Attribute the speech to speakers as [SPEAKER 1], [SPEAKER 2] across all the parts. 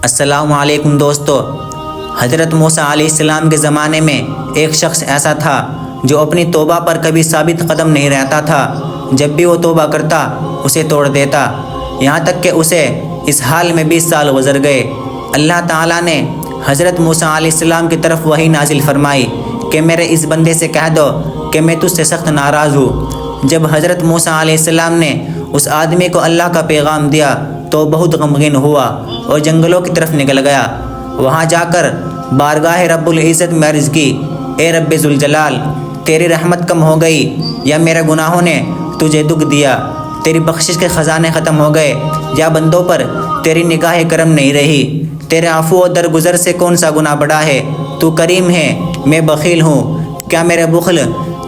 [SPEAKER 1] السلام علیکم دوستو، حضرت موسیٰ علیہ السلام کے زمانے میں ایک شخص ایسا تھا جو اپنی توبہ پر کبھی ثابت قدم نہیں رہتا تھا۔ جب بھی وہ توبہ کرتا اسے توڑ دیتا، یہاں تک کہ اسے اس حال میں 20 سال گزر گئے۔ اللہ تعالیٰ نے حضرت موسیٰ علیہ السلام کی طرف وحی نازل فرمائی کہ میرے اس بندے سے کہہ دو کہ میں تجھ سے سخت ناراض ہوں۔ جب حضرت موسیٰ علیہ السلام نے اس آدمی کو اللہ کا پیغام دیا تو بہت غمگین ہوا اور جنگلوں کی طرف نکل گیا۔ وہاں جا کر بارگاہ رب العزت میں عرض کی، اے رب ذوالجلال، تیری رحمت کم ہو گئی یا میرے گناہوں نے تجھے دکھ دیا؟ تیری بخشش کے خزانے ختم ہو گئے یا بندوں پر تیری نگاہ کرم نہیں رہی؟ تیرے عفو و درگزر سے کون سا گناہ بڑا ہے؟ تو کریم ہے، میں بخیل ہوں۔ کیا میرے بخل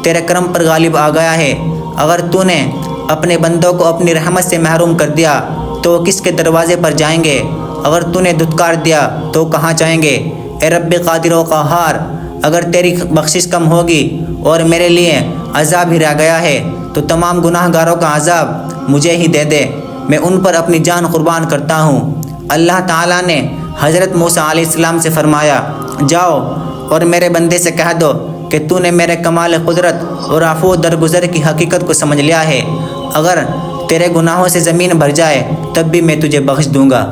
[SPEAKER 1] تیرے کرم پر غالب آ گیا ہے؟ اگر تو نے اپنے بندوں کو اپنی رحمت سے محروم کر دیا تو وہ کس کے دروازے پر جائیں گے؟ اگر تو نے دھتکار دیا تو کہاں جائیں گے؟ اے رب قادر و قہار، اگر تیری بخشش کم ہوگی اور میرے لیے عذاب ہی رہ گیا ہے تو تمام گناہ گاروں کا عذاب مجھے ہی دے دے، میں ان پر اپنی جان قربان کرتا ہوں۔ اللہ تعالیٰ نے حضرت موسیٰ علیہ السلام سے فرمایا، جاؤ اور میرے بندے سے کہہ دو کہ تو نے میرے کمال قدرت اور عفو و درگزر کی حقیقت کو سمجھ لیا ہے۔ اگر تیرے گناہوں سے زمین بھر جائے تب بھی میں تجھے بخش دوں گا۔